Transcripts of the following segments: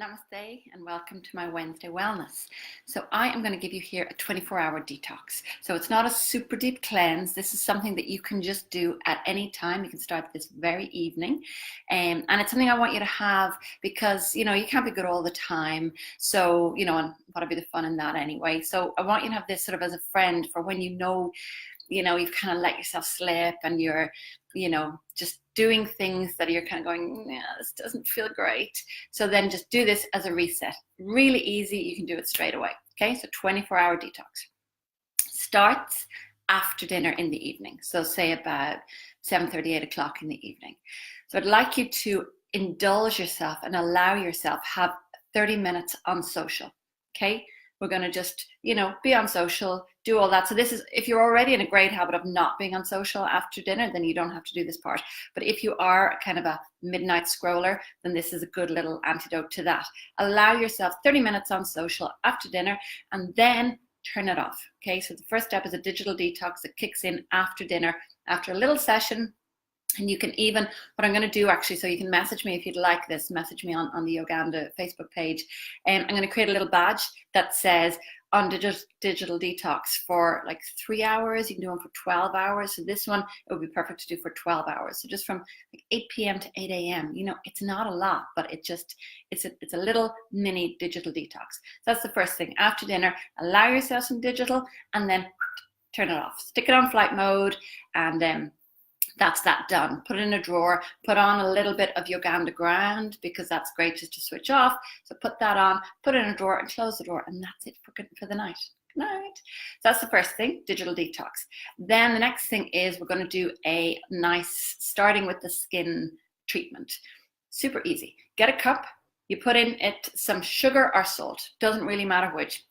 Namaste and welcome to my Wednesday Wellness. So I am going to give you here a 24-hour detox. So it's not a super deep cleanse. This is something that you can just do at any time. You can start this very evening. And it's something I want you to have because, you can't be good all the time. So, and what would be the fun in that anyway? So I want you to have this sort of as a friend for when you've kind of let yourself slip and you're, just doing things that you're kind of going, yeah, this doesn't feel great. So then just do this as a reset. Really easy. You can do it straight away. Okay, so 24-hour detox. Starts after dinner in the evening. So say about 7:30, 8 o'clock in the evening. So I'd like you to indulge yourself and allow yourself have 30 minutes on social. Okay, we're going to just, be on social, do all that. So this is, if you're already in a great habit of not being on social after dinner, then you don't have to do this part. But if you are kind of a midnight scroller, then this is a good little antidote to that. Allow yourself 30 minutes on social after dinner and then turn it off. Okay, so the first step is a digital detox that kicks in after dinner, after a little session. And you can even, what I'm going to do actually, so you can message me if you'd like this, message me on the Uganda Facebook page. I'm going to create a little badge that says on digital detox for like 3 hours. You can do them for 12 hours. So this one, it would be perfect to do for 12 hours. So just from like 8 p.m. to 8 a.m. It's not a lot, but it's a little mini digital detox. So that's the first thing. After dinner, allow yourself some digital and then turn it off. Stick it on flight mode and that's that done. Put it in a drawer, put on a little bit of Uganda ground because that's great just to switch off. So put that on, put it in a drawer and close the door, and that's it for the night. Good night. So that's the first thing, digital detox. Then the next thing is we're going to do a nice, starting with the skin treatment. Super easy. Get a cup. You put in it some sugar or salt. Doesn't really matter which.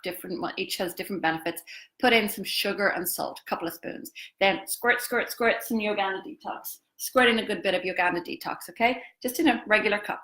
Each has different benefits. Put in some sugar and salt, a couple of spoons. Then squirt some Uganda detox. Squirt in a good bit of Uganda detox, okay? Just in a regular cup.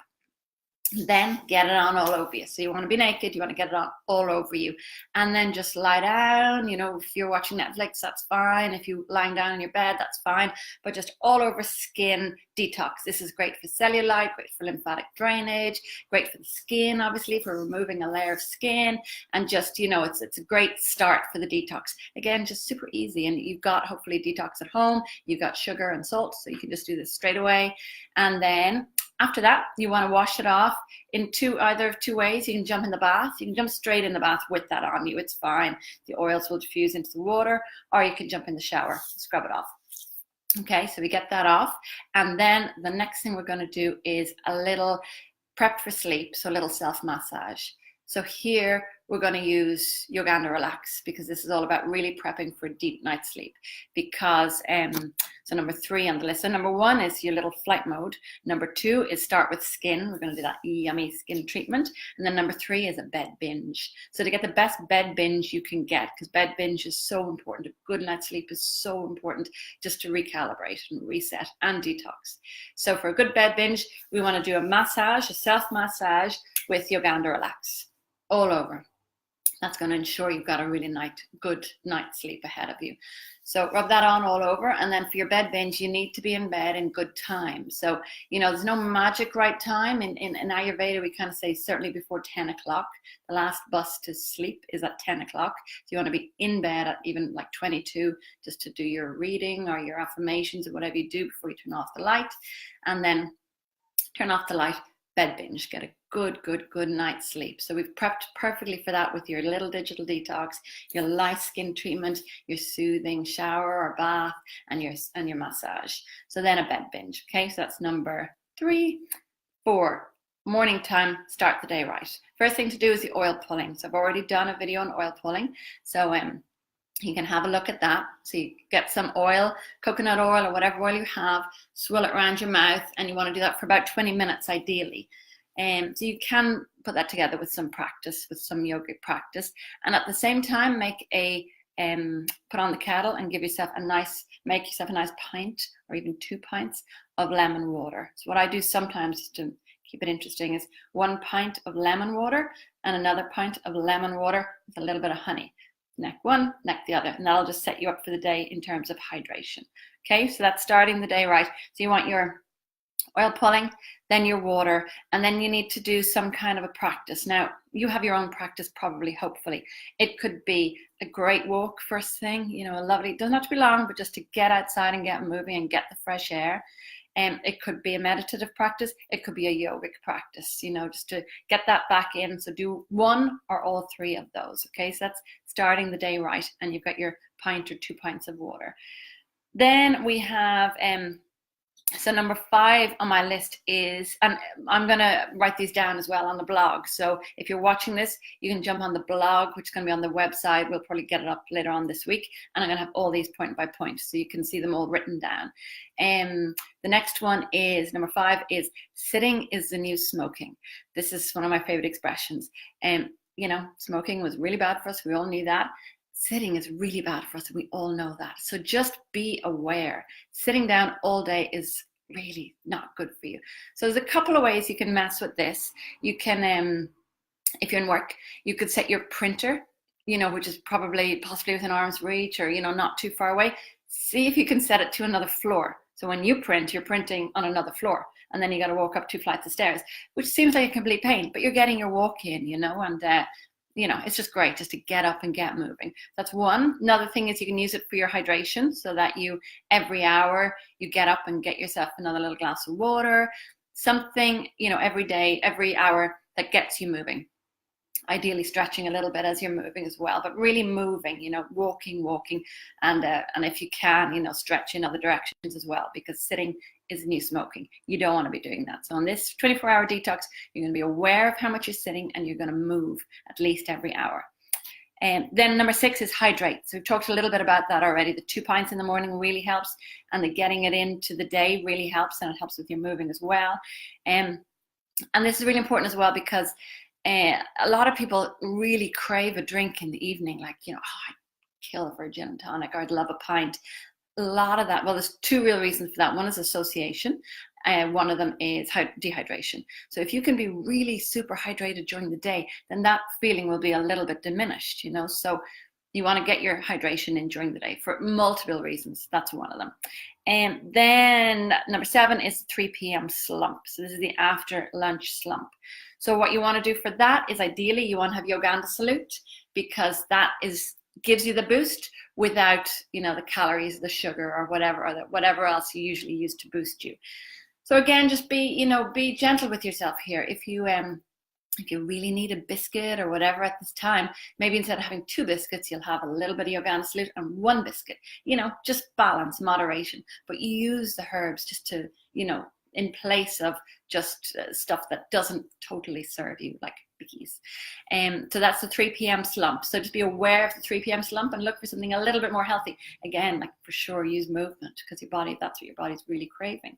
Then get it on all over you. So you want to be naked, you want to get it on all over you. And then just lie down, if you're watching Netflix, that's fine. If you're lying down in your bed, that's fine. But just all over skin detox. This is great for cellulite, great for lymphatic drainage, great for the skin, obviously, for removing a layer of skin. And just, it's a great start for the detox. Again, just super easy. And you've got, hopefully, detox at home. You've got sugar and salt, so you can just do this straight away. And then after that, you want to wash it off in either of two ways. You can jump in the bath. You can jump straight in the bath with that on you. It's fine. The oils will diffuse into the water, or you can jump in the shower, scrub it off. Okay, so we get that off. And then the next thing we're going to do is a little prep for sleep, so a little self-massage. So here we're going to use Uganda Relax because this is all about really prepping for a deep night's sleep. Because, so number 3 on the list. So number 1 is your little flight mode. Number 2 is start with skin. We're going to do that yummy skin treatment. And then number 3 is a bed binge. So to get the best bed binge you can get, because bed binge is so important. A good night's sleep is so important just to recalibrate and reset and detox. So for a good bed binge, we want to do a massage, a self-massage with Uganda Relax all over. That's going to ensure you've got a really good night's sleep ahead of you. So rub that on all over. And then for your bed binge, you need to be in bed in good time. So, there's no magic right time. In Ayurveda, we kind of say certainly before 10 o'clock. The last bus to sleep is at 10 o'clock. So you want to be in bed at even like 22 just to do your reading or your affirmations or whatever you do before you turn off the light. And then turn off the light, bed binge, get a good night's sleep. So we've prepped perfectly for that with your little digital detox, your light skin treatment, your soothing shower or bath, and your massage. So then a bed binge. Okay, so that's number 3. 4, morning time, start the day right. First thing to do is the oil pulling. So I've already done a video on oil pulling. So you can have a look at that. So you get some oil, coconut oil or whatever oil you have, swirl it around your mouth, and you want to do that for about 20 minutes ideally. So you can put that together with some practice, with some yogic practice, and at the same time make put on the kettle and make yourself a nice pint or even 2 pints of lemon water. So what I do sometimes to keep it interesting is 1 pint of lemon water and another pint of lemon water with a little bit of honey. Neck one, neck the other, and that'll just set you up for the day in terms of hydration. Okay, so that's starting the day right. So you want your oil pulling, then your water, and then you need to do some kind of a practice. Now, you have your own practice probably, hopefully. It could be a great walk first thing, you know, a lovely, it doesn't have to be long, but just to get outside and get moving and get the fresh air. It could be a meditative practice. It could be a yogic practice, you know, just to get that back in. So do one or all three of those, okay? So that's starting the day right, and you've got your pint or 2 pints of water. Then we have, so number 5 on my list is, and I'm going to write these down as well on the blog. So if you're watching this, you can jump on the blog, which is going to be on the website. We'll probably get it up later on this week. And I'm going to have all these point by point, so you can see them all written down. The next one is, number 5 is, sitting is the new smoking. This is one of my favorite expressions. You know, smoking was really bad for us. We all knew that. Sitting is really bad for us, and we all know that. So just be aware. Sitting down all day is really not good for you. So there's a couple of ways you can mess with this. You can, if you're in work, you could set your printer, you know, which is possibly within arm's reach, or, you know, not too far away. See if you can set it to another floor. So when you print, you're printing on another floor, and then you got to walk up 2 flights of stairs, which seems like a complete pain, but you're getting your walk in, you know, and you know, it's just great just to get up and get moving. That's one. Another thing is you can use it for your hydration, so that you, every hour, you get up and get yourself another little glass of water, something, you know, every day, every hour that gets you moving. Ideally stretching a little bit as you're moving as well, but really moving, you know, walking, and if you can, you know, stretch in other directions as well, because sitting is the new smoking. You don't want to be doing that. So on this 24-hour detox, you're going to be aware of how much you're sitting, and you're going to move at least every hour. And then number 6 is hydrate. So we've talked a little bit about that already. The 2 pints in the morning really helps, and the getting it into the day really helps, and it helps with your moving as well. And this is really important as well, because a lot of people really crave a drink in the evening, like, you know, oh, I'd kill for a gin and tonic, or I'd love a pint. A lot of that, well, there's 2 real reasons for that. One is association, and one of them is dehydration. So if you can be really super hydrated during the day, then that feeling will be a little bit diminished, you know. So you want to get your hydration in during the day for multiple reasons. That's one of them. And then number 7 is the 3 p.m. slump. So this is the after lunch slump. So what you want to do for that is, ideally you want to have Yoganda Salute, because that gives you the boost without, you know, the calories, the sugar, or whatever else you usually use to boost you. So again, just be gentle with yourself here. If you really need a biscuit or whatever at this time, maybe instead of having 2 biscuits, you'll have a little bit of Yoganda Salute and 1 biscuit. You know, just balance, moderation. But you use the herbs just to, you know, in place of just stuff that doesn't totally serve you, like biggies. So that's the 3 p.m. slump. So just be aware of the 3 p.m. slump and look for something a little bit more healthy. Again, like, for sure, use movement, because that's what your body's really craving.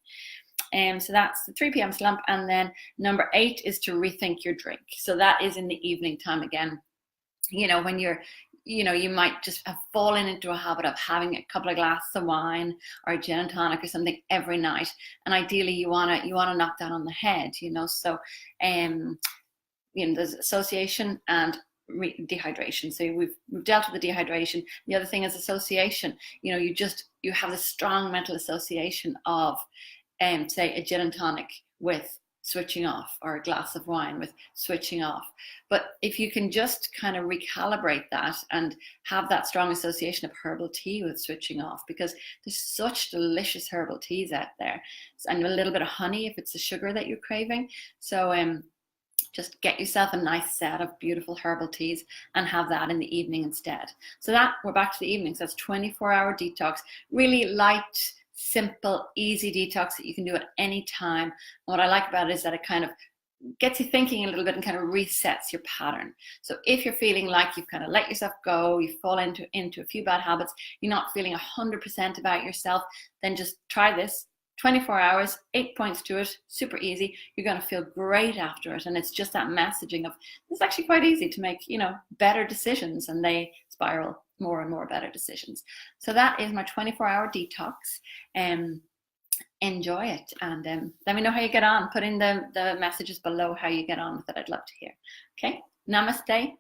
So that's the 3 p.m. slump. And then number 8 is to rethink your drink. So that is in the evening time again. You know, when you're, you know, you might just have fallen into a habit of having a couple of glasses of wine or a gin and tonic or something every night. And ideally you want to knock that on the head, you know. So, you know, there's association and dehydration. So we've dealt with the dehydration. The other thing is association. You know, you have a strong mental association of, say, a gin and tonic with switching off, or a glass of wine with switching off. But if you can just kind of recalibrate that and have that strong association of herbal tea with switching off, because there's such delicious herbal teas out there, and a little bit of honey if it's the sugar that you're craving. So just get yourself a nice set of beautiful herbal teas and have that in the evening instead. So that, we're back to the evening. So that's 24-hour detox, really light, simple, easy detox that you can do at any time. And what I like about it is that it kind of gets you thinking a little bit and kind of resets your pattern. So if you're feeling like you've kind of let yourself go, you fall into a few bad habits, you're not feeling 100% about yourself, then just try this. 24 hours, 8 points to it, super easy. You're going to feel great after it. And it's just that messaging of, it's actually quite easy to make, you know, better decisions, and they spiral more and more better decisions. So that is my 24-hour detox. Enjoy it, and let me know how you get on. Put in the messages below how you get on with it. I'd love to hear. Okay, namaste.